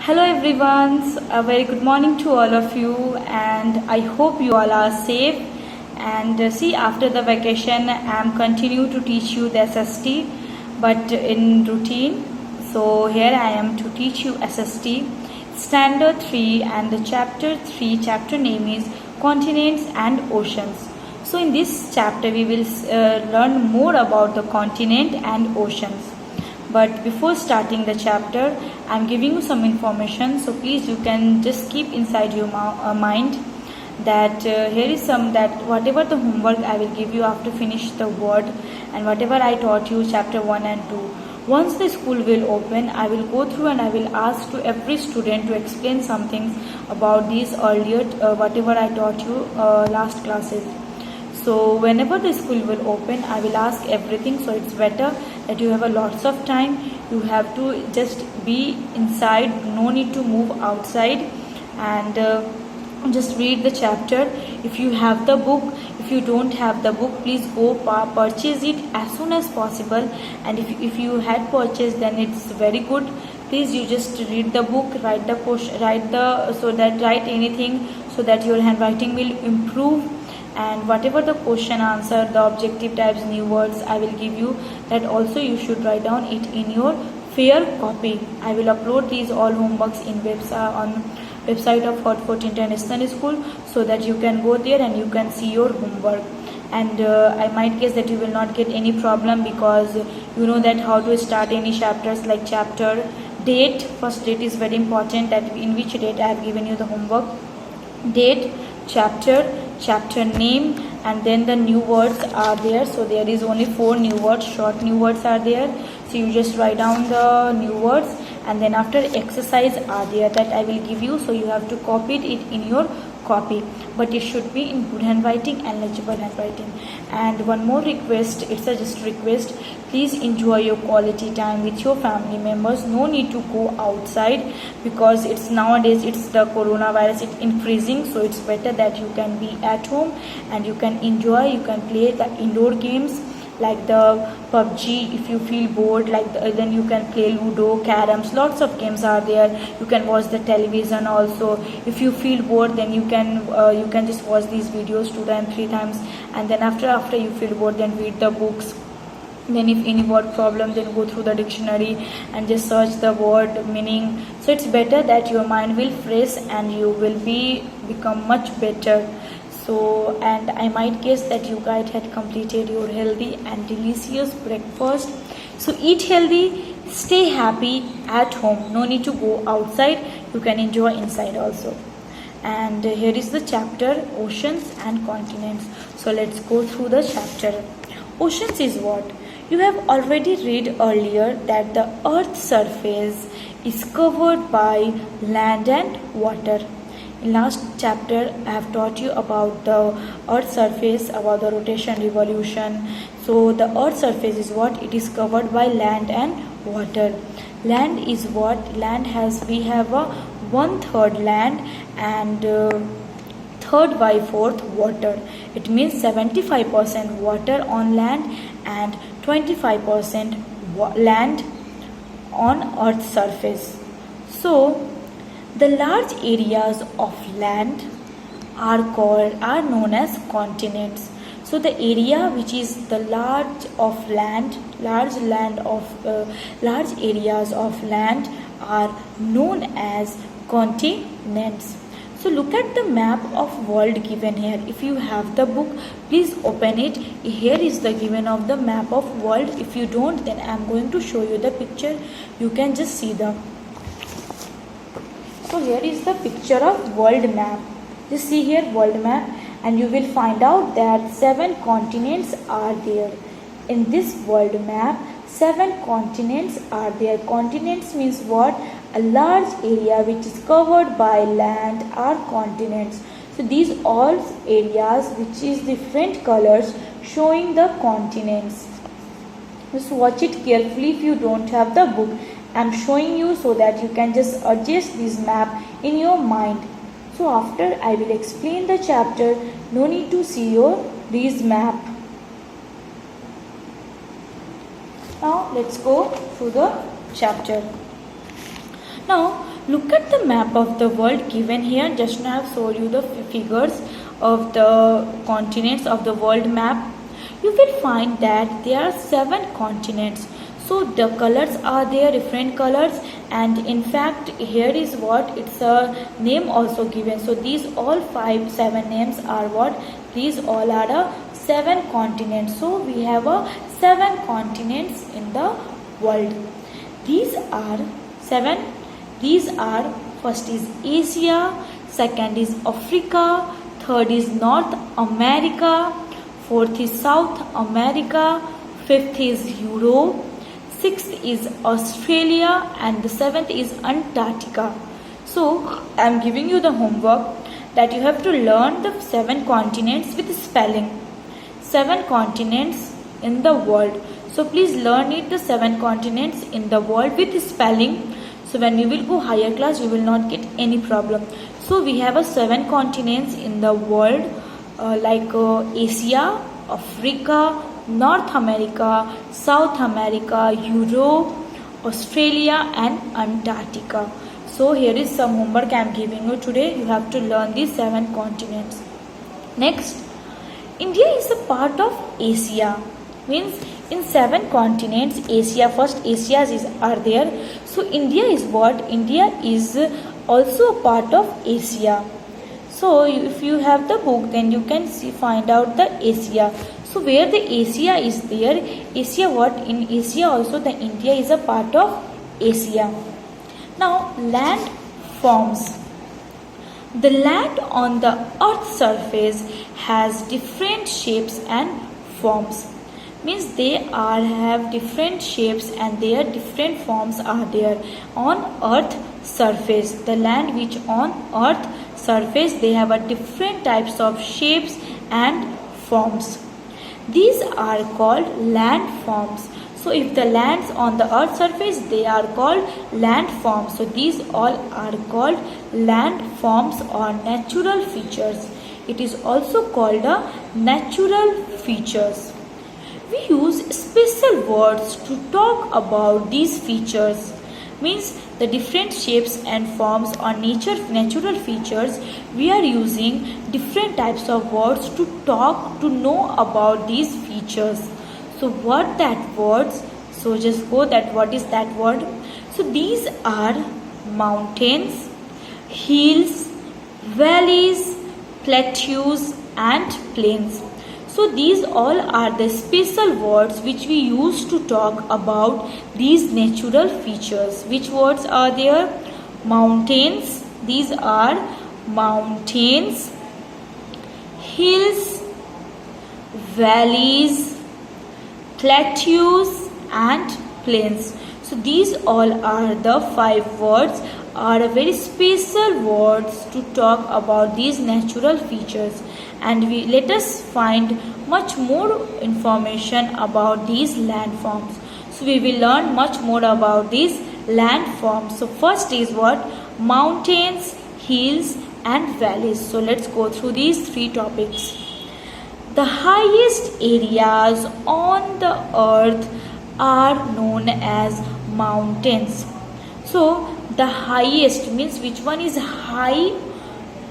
Hello everyone, a very good morning to all of you, and I hope you all are safe. And see, after the vacation I am continue to teach you the SST but in routine. So here I am to teach you SST Standard 3, and the chapter 3 chapter name is Continents and Oceans. So in this chapter we will learn more about the continent and oceans. But before starting the chapter, I am giving you some information, so please you can just keep inside your mind that here is some, that whatever the homework I will give you after finish the word, and whatever I taught you chapter 1 and 2, once the school will open, I will go through and I will ask to every student to explain something about these earlier whatever I taught you last classes. So whenever the school will open, I will ask everything, so it's better that you have a lots of time. You have to just be inside, no need to move outside, and just read the chapter. If you have the book, if you don't have the book, please go purchase it as soon as possible. And if you had purchased, then it's very good. Please you just read the book, write anything so that your handwriting will improve. And whatever the question answer, the objective types, new words I will give you, that also you should write down it in your fair copy. I will upload these all homeworks in website of Hartford International School, so that you can go there and you can see your homework. And I might guess that you will not get any problem, because you know that how to start any chapters, like chapter date. First date is very important, that in which date I have given you the homework. Date, chapter name, and then the new words are there. So there is only 4 new words, short new words are there. So you just write down the new words, and then after exercise are there that I will give you. So you have to copy it in your copy, but it should be in good handwriting and legible handwriting. And one more request, it's a just request, please enjoy your quality time with your family members. No need to go outside, because it's nowadays it's the coronavirus, it's increasing. So it's better that you can be at home and you can enjoy, you can play the indoor games like the PUBG. If you feel bored, then you can play Ludo, Caroms, lots of games are there. You can watch the television also. If you feel bored, then you can just watch these videos 2 times 3 times, and then after you feel bored, then read the books. Then if any word problem, then go through the dictionary and just search the word meaning. So it's better that your mind will fresh and you will become much better. So, and I might guess that you guys had completed your healthy and delicious breakfast. So eat healthy, stay happy at home. No need to go outside. You can enjoy inside also. And here is the chapter Oceans and Continents. So let's go through the chapter. Oceans is what? You have already read earlier that the Earth's surface is covered by land and water. In last chapter I have taught you about the Earth's surface, about the rotation, revolution. So the Earth's surface is what? It is covered by land and water. Land is what? We have a 1/3 land and 3rd by 4th water. It means 75% water on land and 25% land on Earth's surface. So the large areas of land are known as continents. So the area which is the large areas of land are known as continents. So look at the map of world given here. If you have the book, please open it. Here is the given of the map of world. If you don't, then I am going to show you the picture. You can just see the. So here is the picture of world map. Just see here world map, and you will find out that 7 continents are there. In this world map, 7 continents are there. Continents means what? A large area which is covered by land are continents. So these all areas which is different colors showing the continents. Just watch it carefully if you don't have the book. I am showing you so that you can just adjust this map in your mind. So after I will explain the chapter, no need to see this map. Now let's go through the chapter. Now Look at the map of the world given here. Just now I have showed you the figures of the continents of the world map. You will find that there are 7 continents. So the colors are there, different colors, and in fact here is what it's a name also given. So these all 7 names are what? These all are the 7 continents. So we have a 7 continents in the world. These are 7. These are, first is Asia, second is Africa, third is North America, fourth is South America, fifth is Europe, sixth is Australia, and the seventh is Antarctica. So I am giving you the homework that you have to learn the 7 continents with spelling. 7 continents in the world. So please learn it, the 7 continents in the world with spelling. So when you will go higher class, you will not get any problem. So we have a 7 continents in the world, like Asia, Africa, North America, South America, Europe, Australia, and Antarctica. So here is some homework I am giving you today. You have to learn these 7 continents. Next, India is a part of Asia. Means in 7 continents, Asia, first Asias are there. So India is what? India is also a part of Asia. So if you have the book, then you can find out the Asia. So where the Asia is there, Asia what? In Asia also the India is a part of Asia. Now land forms. The land on the earth's surface has different shapes and forms. Means they have different shapes and their different forms are there on earth surface. The land which on earth surface, they have a different types of shapes and forms. These are called land forms. So if the lands on the earth surface, they are called land forms. So these all are called land forms or natural features. It is also called a natural features. We use special words to talk about these features. Means the different shapes and forms or natural features, we are using different types of words to know about these features. So what that words? So just go that what is that word? So these are mountains, hills, valleys, plateaus, and plains. So these all are the special words which we use to talk about these natural features. Which words are there? Mountains. These are mountains, hills, valleys, plateaus, and plains. So these all are the 5 words, are very special words to talk about these natural features. And let us find much more information about these landforms. So we will learn much more about these landforms. So first is what? Mountains, hills, and valleys. So let's go through these 3 topics. The highest areas on the earth are known as mountains. So the highest means which one is high?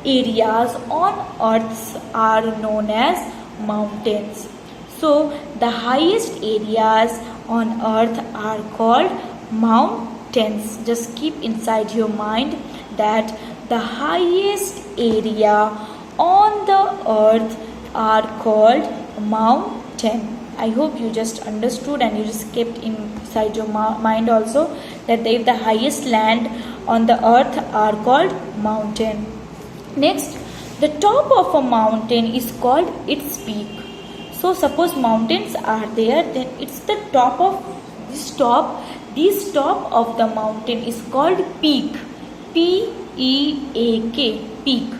Areas on earth are known as mountains. So the highest areas on earth are called mountains. Just keep inside your mind that the highest area on the earth are called mountain. I hope you just understood and you just kept inside your mind also that the highest land on the earth are called mountain. Next, the top of a mountain is called its peak. So suppose mountains are there, then it's the top of this top. This top of the mountain is called peak. P-E-A-K, peak.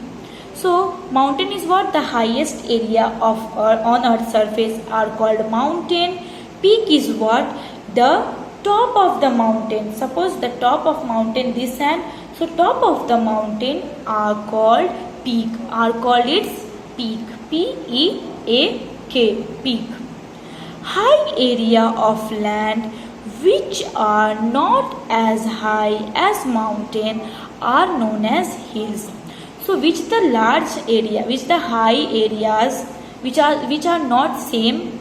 So mountain is what? The highest area of on earth's surface are called mountain. Peak is what? The top of the mountain. Suppose the top of mountain this hand. So top of the mountain are called peak. Are called its peak. P-E-A-K, peak. High area of land which are not as high as mountain are known as hills. So which the large area, which the high areas, which are not same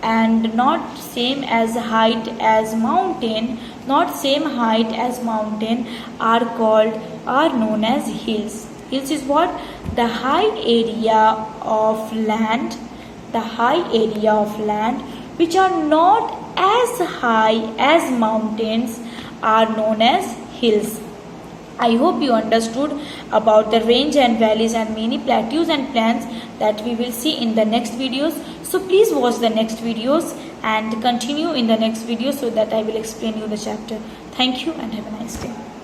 and not same as height as mountain, not same height as mountain, are known as hills. Hills is what? The high area of land, the high area of land which are not as high as mountains are known as hills. I hope you understood about the range and valleys and many plateaus and plains that we will see in the next videos. So please watch the next videos and continue in the next video so that I will explain you the chapter. Thank you and have a nice day.